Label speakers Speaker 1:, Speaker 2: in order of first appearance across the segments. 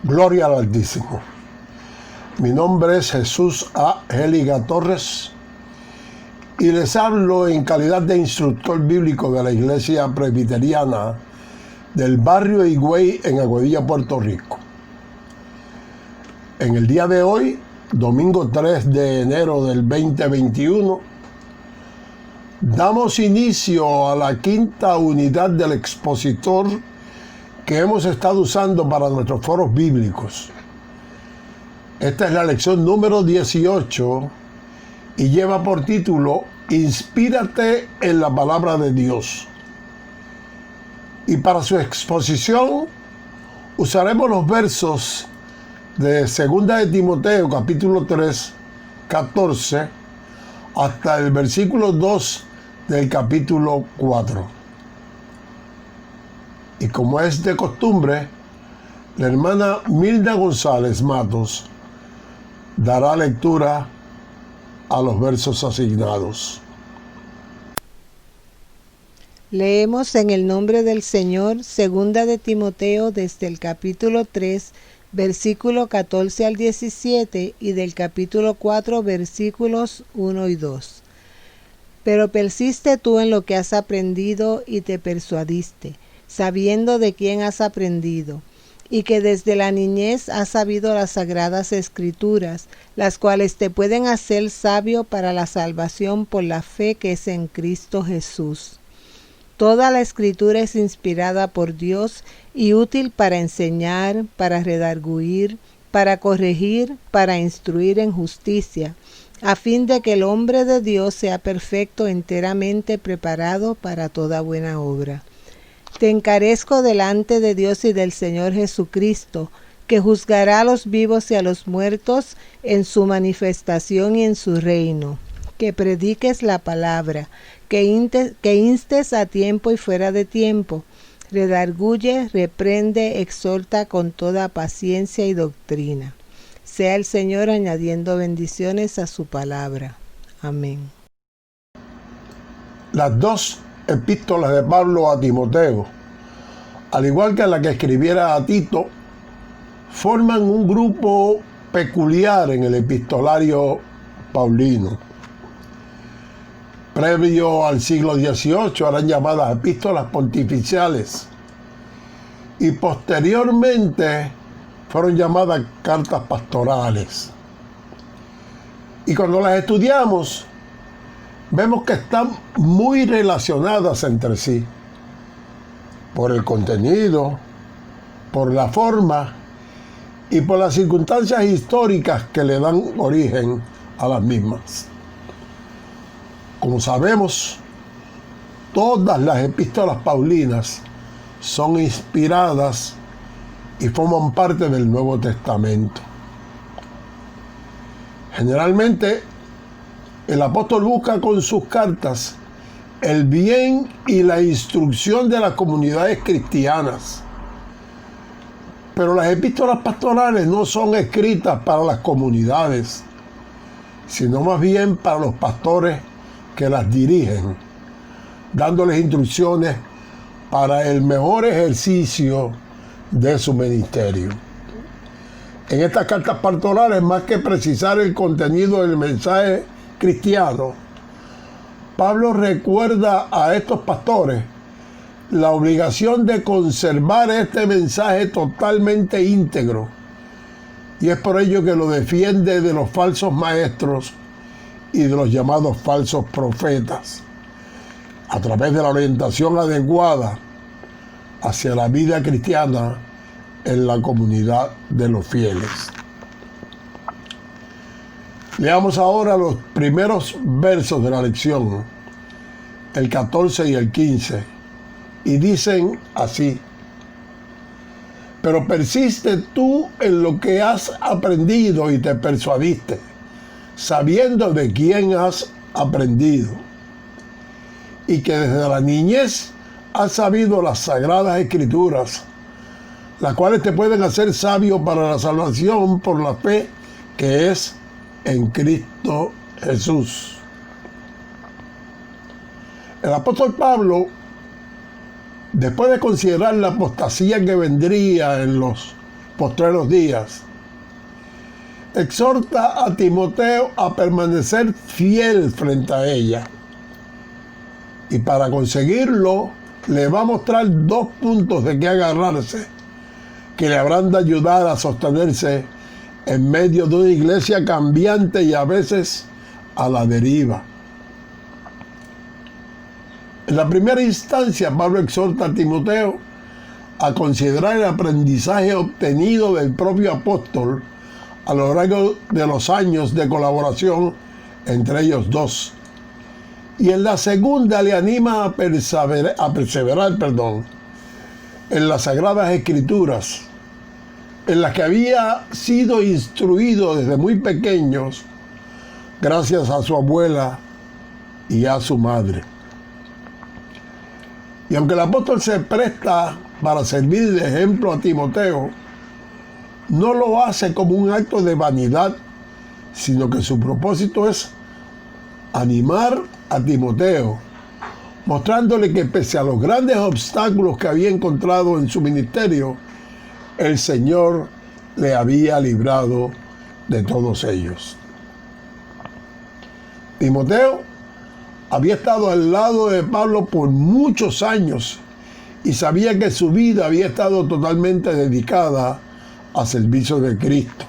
Speaker 1: Gloria al Altísimo. Mi nombre es Jesús A. Géliga Torres y les hablo en calidad de instructor bíblico de la Iglesia Presbiteriana del barrio Higüey en Aguadilla, Puerto Rico. En el día de hoy, domingo 3 de enero del 2021, damos inicio a la quinta unidad del expositor que hemos estado usando para nuestros foros bíblicos. Esta es la lección número 18 y lleva por título Inspírate en la palabra de Dios. Y para su exposición usaremos los versos de 2 de Timoteo capítulo 3, 14 hasta el versículo 2 del capítulo 4. Y como es de costumbre, la hermana Milda González Matos dará lectura a los versos asignados.
Speaker 2: Leemos en el nombre del Señor, 2 de Timoteo, desde el capítulo 3, versículo 14 al 17, y del capítulo 4, versículos 1 y 2. Pero persiste tú en lo que has aprendido y te persuadiste, sabiendo de quién has aprendido, y que desde la niñez has sabido las sagradas escrituras, las cuales te pueden hacer sabio para la salvación por la fe que es en Cristo Jesús. Toda la escritura es inspirada por Dios y útil para enseñar, para redarguir, para corregir, para instruir en justicia, a fin de que el hombre de Dios sea perfecto, enteramente preparado para toda buena obra. Te encarezco delante de Dios y del Señor Jesucristo, que juzgará a los vivos y a los muertos en su manifestación y en su reino. Que prediques la palabra, que instes a tiempo y fuera de tiempo, redarguye, reprende, exhorta con toda paciencia y doctrina. Sea el Señor añadiendo bendiciones a su palabra. Amén.
Speaker 1: Las dos epístolas de Pablo a Timoteo, al igual que la que escribiera a Tito, forman un grupo peculiar en el epistolario paulino. Previo al siglo XVIII eran llamadas epístolas pontificiales y posteriormente fueron llamadas cartas pastorales. Y cuando las estudiamos, vemos que están muy relacionadas entre sí, por el contenido, por la forma y por las circunstancias históricas que le dan origen a las mismas. Como sabemos, todas las epístolas paulinas son inspiradas y forman parte del Nuevo Testamento. Generalmente, el apóstol busca con sus cartas el bien y la instrucción de las comunidades cristianas. Pero las epístolas pastorales no son escritas para las comunidades, sino más bien para los pastores que las dirigen, dándoles instrucciones para el mejor ejercicio de su ministerio. En estas cartas pastorales, más que precisar el contenido del mensaje cristiano, Pablo recuerda a estos pastores la obligación de conservar este mensaje totalmente íntegro, y es por ello que lo defiende de los falsos maestros y de los llamados falsos profetas, a través de la orientación adecuada hacia la vida cristiana en la comunidad de los fieles. Leamos ahora los primeros versos de la lección, el 14 y el 15, y dicen así: Pero persiste tú en lo que has aprendido y te persuadiste, sabiendo de quién has aprendido, y que desde la niñez has sabido las sagradas escrituras, las cuales te pueden hacer sabio para la salvación por la fe que es en Cristo Jesús. El apóstol Pablo, después de considerar la apostasía que vendría en los postreros días. Exhorta a Timoteo a permanecer fiel frente a ella. Y para conseguirlo, le va a mostrar 2 puntos de qué agarrarse, que le habrán de ayudar a sostenerse en medio de una iglesia cambiante y a veces a la deriva. En la primera instancia, Pablo exhorta a Timoteo a considerar el aprendizaje obtenido del propio apóstol a lo largo de los años de colaboración entre ellos dos. Y en la segunda le anima a perseverar, en las Sagradas Escrituras, en las que había sido instruido desde muy pequeños, gracias a su abuela y a su madre. Y aunque el apóstol se presta para servir de ejemplo a Timoteo, no lo hace como un acto de vanidad, sino que su propósito es animar a Timoteo, mostrándole que pese a los grandes obstáculos que había encontrado en su ministerio, el Señor le había librado de todos ellos. Timoteo había estado al lado de Pablo por muchos años y sabía que su vida había estado totalmente dedicada al servicio de Cristo.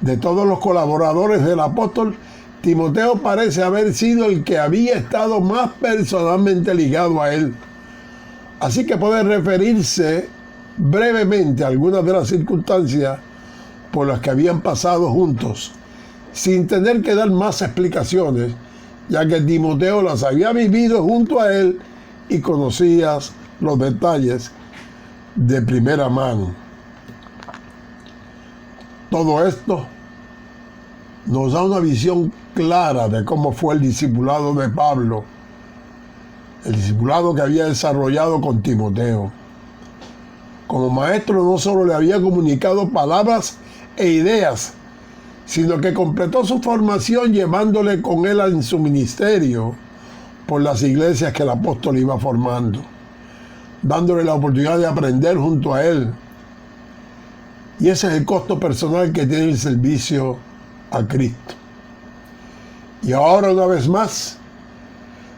Speaker 1: De todos los colaboradores del apóstol, Timoteo parece haber sido el que había estado más personalmente ligado a él. Así que puede referirse brevemente a algunas de las circunstancias por las que habían pasado juntos, sin tener que dar más explicaciones, ya que Timoteo las había vivido junto a él y conocía los detalles de primera mano. Todo esto nos da una visión clara de cómo fue el discipulado de Pablo, el discipulado que había desarrollado con Timoteo. Como maestro no solo le había comunicado palabras e ideas, sino que completó su formación llevándole con él en su ministerio por las iglesias que el apóstol iba formando, dándole la oportunidad de aprender junto a él. Y ese es el costo personal que tiene el servicio a Cristo. Y ahora, una vez más,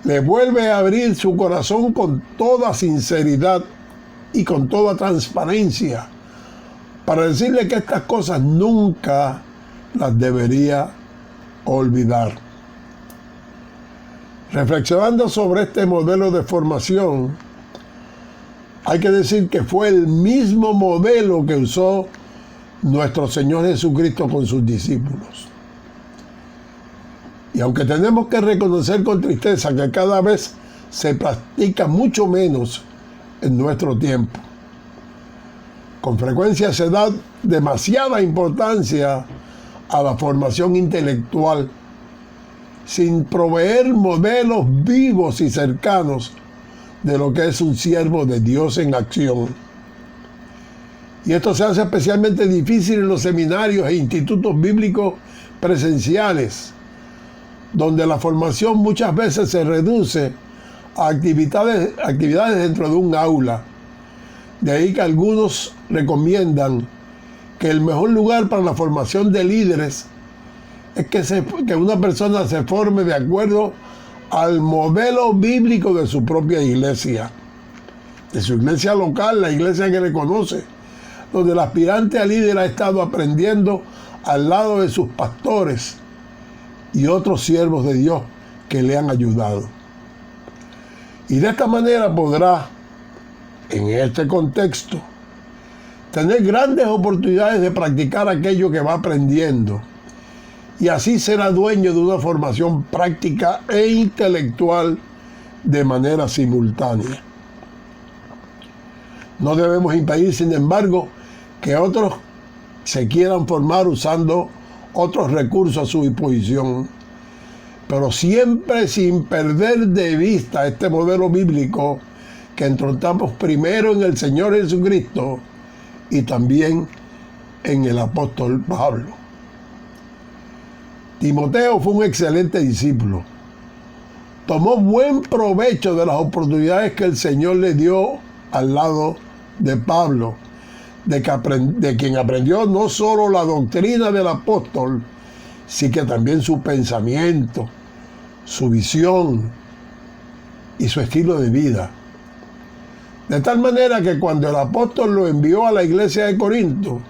Speaker 1: le vuelve a abrir su corazón con toda sinceridad y con toda transparencia para decirle que estas cosas nunca las debería olvidar. Reflexionando sobre este modelo de formación, hay que decir que fue el mismo modelo que usó nuestro Señor Jesucristo con sus discípulos. Y aunque tenemos que reconocer con tristeza que cada vez se practica mucho menos en nuestro tiempo, con frecuencia se da demasiada importancia a la formación intelectual, sin proveer modelos vivos y cercanos de lo que es un siervo de Dios en acción. Y esto se hace especialmente difícil en los seminarios e institutos bíblicos presenciales, donde la formación muchas veces se reduce a actividades dentro de un aula. De ahí que algunos recomiendan que el mejor lugar para la formación de líderes es que una persona se forme de acuerdo al modelo bíblico de su propia iglesia, de su iglesia local, la iglesia que le conoce, donde el aspirante a líder ha estado aprendiendo al lado de sus pastores y otros siervos de Dios que le han ayudado. Y de esta manera podrá, en este contexto, tener grandes oportunidades de practicar aquello que va aprendiendo, y así será dueño de una formación práctica e intelectual de manera simultánea. No debemos impedir, sin embargo, que otros se quieran formar usando otros recursos a su disposición, pero siempre sin perder de vista este modelo bíblico que encontramos primero en el Señor Jesucristo y también en el apóstol Pablo. Timoteo fue un excelente discípulo. Tomó buen provecho de las oportunidades que el Señor le dio al lado de Pablo, de quien aprendió no solo la doctrina del apóstol, sino que también su pensamiento, su visión y su estilo de vida. De tal manera que cuando el apóstol lo envió a la iglesia de Corinto,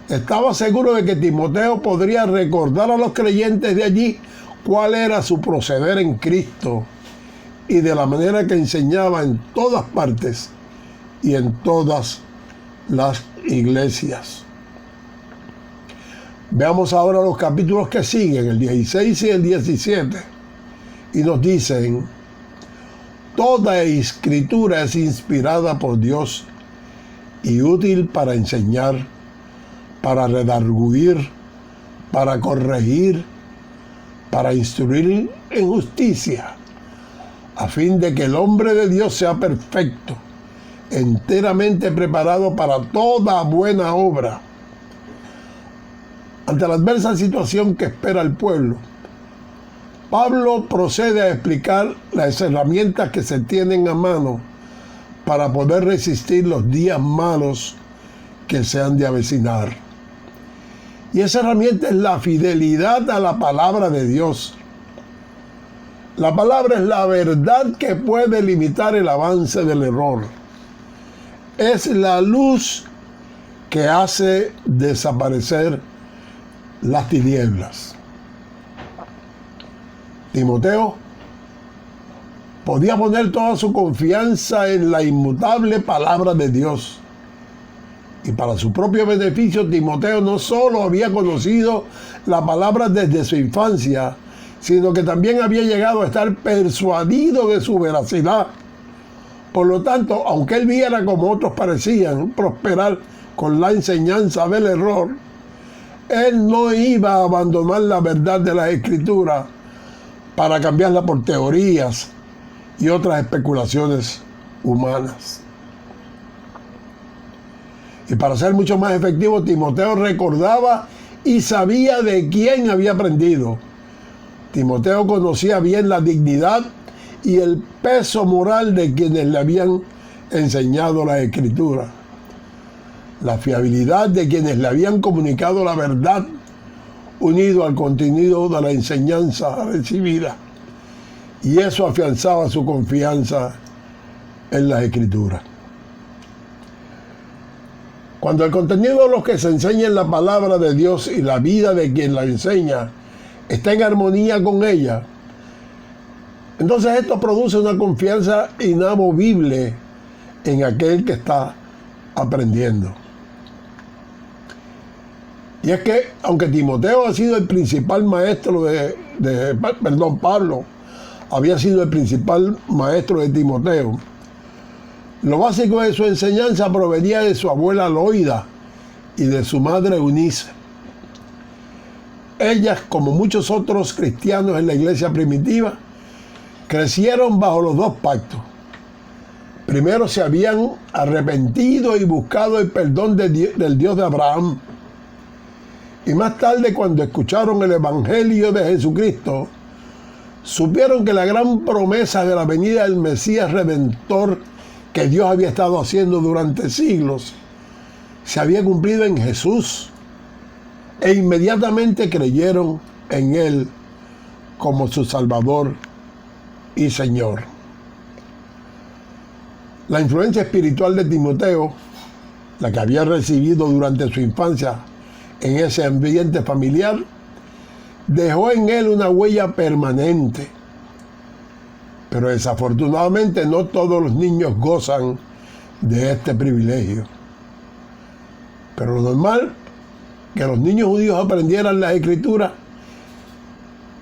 Speaker 1: estaba seguro de que Timoteo podría recordar a los creyentes de allí cuál era su proceder en Cristo y de la manera que enseñaba en todas partes y en todas las iglesias. Veamos ahora los capítulos que siguen, el 16 y el 17, y nos dicen: toda escritura es inspirada por Dios y útil para enseñar, para redarguir, para corregir, para instruir en justicia, a fin de que el hombre de Dios sea perfecto, enteramente preparado para toda buena obra. Ante la adversa situación que espera el pueblo, Pablo procede a explicar las herramientas que se tienen a mano para poder resistir los días malos que se han de avecinar. Y esa herramienta es la fidelidad a la palabra de Dios. La palabra es la verdad que puede limitar el avance del error. Es la luz que hace desaparecer las tinieblas. Timoteo podía poner toda su confianza en la inmutable palabra de Dios. Y para su propio beneficio, Timoteo no solo había conocido la palabra desde su infancia, sino que también había llegado a estar persuadido de su veracidad. Por lo tanto, aunque él viera como otros parecían prosperar con la enseñanza del error, él no iba a abandonar la verdad de las Escrituras para cambiarla por teorías y otras especulaciones humanas. Y para ser mucho más efectivo, Timoteo recordaba y sabía de quién había aprendido. Timoteo conocía bien la dignidad y el peso moral de quienes le habían enseñado la Escritura, la fiabilidad de quienes le habían comunicado la verdad, unido al contenido de la enseñanza recibida. Y eso afianzaba su confianza en las Escrituras. Cuando el contenido de lo que se enseña en la palabra de Dios y la vida de quien la enseña está en armonía con ella, entonces esto produce una confianza inamovible en aquel que está aprendiendo. Y es que, aunque Timoteo ha sido el principal maestro Pablo había sido el principal maestro de Timoteo, lo básico de su enseñanza provenía de su abuela Loida y de su madre Eunice. Ellas, como muchos otros cristianos en la iglesia primitiva, crecieron bajo los dos pactos. Primero se habían arrepentido y buscado el perdón del Dios de Abraham. Y más tarde, cuando escucharon el Evangelio de Jesucristo, supieron que la gran promesa de la venida del Mesías Redentor que Dios había estado haciendo durante siglos se había cumplido en Jesús, e inmediatamente creyeron en Él como su Salvador y Señor. La influencia espiritual de Timoteo, la que había recibido durante su infancia en ese ambiente familiar, dejó en él una huella permanente. Pero desafortunadamente no todos los niños gozan de este privilegio. Pero lo normal, que los niños judíos aprendieran las Escrituras,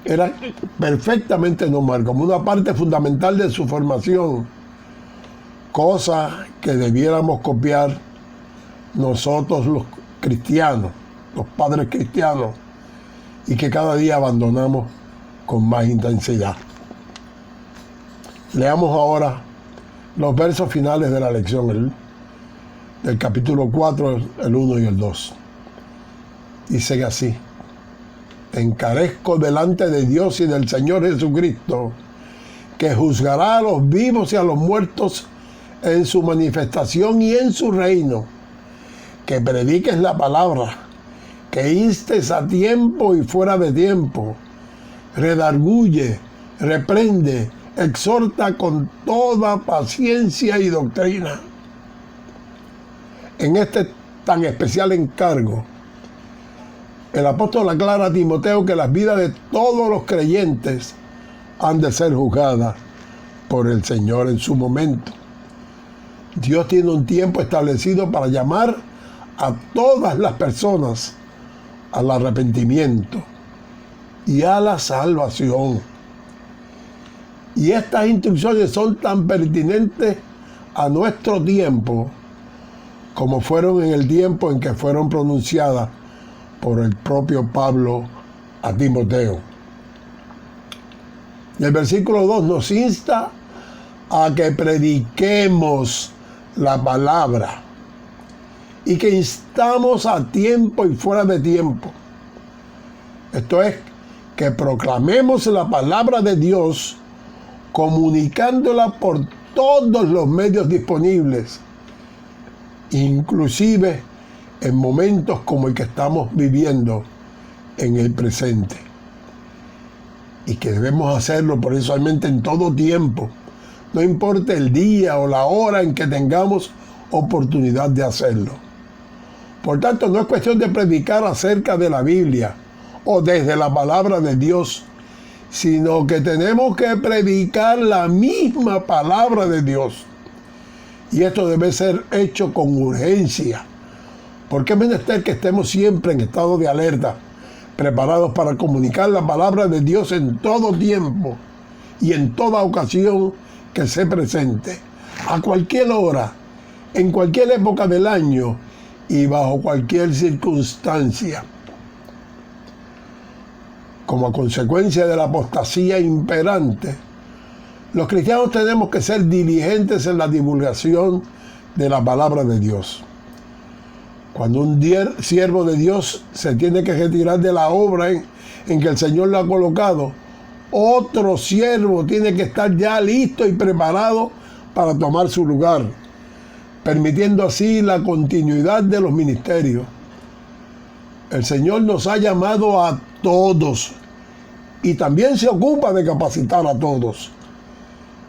Speaker 1: era perfectamente normal, como una parte fundamental de su formación, cosa que debiéramos copiar nosotros los cristianos, los padres cristianos, y que cada día abandonamos con más intensidad. Leamos ahora los versos finales de la lección, del capítulo 4, el 1 y el 2. Dicen así: encarezco delante de Dios y del Señor Jesucristo, que juzgará a los vivos y a los muertos en su manifestación y en su reino, que prediques la palabra, que instes a tiempo y fuera de tiempo, redarguye, reprende, exhorta con toda paciencia y doctrina. En este tan especial encargo, el apóstol aclara a Timoteo que las vidas de todos los creyentes han de ser juzgadas por el Señor en su momento. Dios tiene un tiempo establecido para llamar a todas las personas al arrepentimiento y a la salvación. Y estas instrucciones son tan pertinentes a nuestro tiempo como fueron en el tiempo en que fueron pronunciadas por el propio Pablo a Timoteo. Y el versículo 2 nos insta a que prediquemos la palabra y que instamos a tiempo y fuera de tiempo. Esto es, que proclamemos la palabra de Dios comunicándola por todos los medios disponibles, inclusive en momentos como el que estamos viviendo en el presente. Y que debemos hacerlo precisamente en todo tiempo, no importa el día o la hora en que tengamos oportunidad de hacerlo. Por tanto, no es cuestión de predicar acerca de la Biblia o desde la palabra de Dios, sino que tenemos que predicar la misma palabra de Dios. Y esto debe ser hecho con urgencia, porque es menester que estemos siempre en estado de alerta, preparados para comunicar la palabra de Dios en todo tiempo y en toda ocasión que se presente, a cualquier hora, en cualquier época del año y bajo cualquier circunstancia. Como consecuencia de la apostasía imperante, los cristianos tenemos que ser diligentes en la divulgación de la palabra de Dios. Cuando un siervo de Dios se tiene que retirar de la obra en que el Señor lo ha colocado, otro siervo tiene que estar ya listo y preparado para tomar su lugar, permitiendo así la continuidad de los ministerios. El Señor nos ha llamado a todos y también se ocupa de capacitar a todos.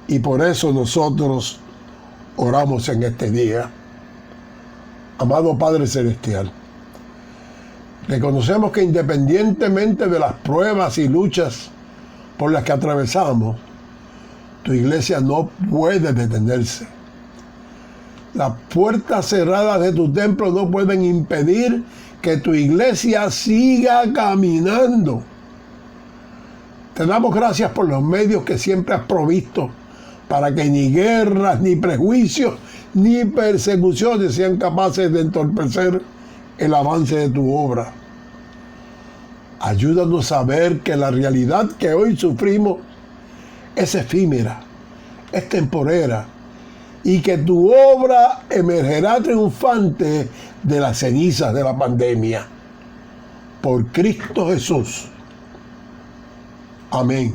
Speaker 1: Y por eso nosotros oramos en este día. Amado Padre Celestial, reconocemos que independientemente de las pruebas y luchas por las que atravesamos, tu iglesia no puede detenerse. Las puertas cerradas de tu templo no pueden impedir que tu iglesia siga caminando. Te damos gracias por los medios que siempre has provisto para que ni guerras, ni prejuicios, ni persecuciones sean capaces de entorpecer el avance de tu obra. Ayúdanos a ver que la realidad que hoy sufrimos es efímera, es temporera, y que tu obra emergerá triunfante de las cenizas de la pandemia. Por Cristo Jesús. Amén.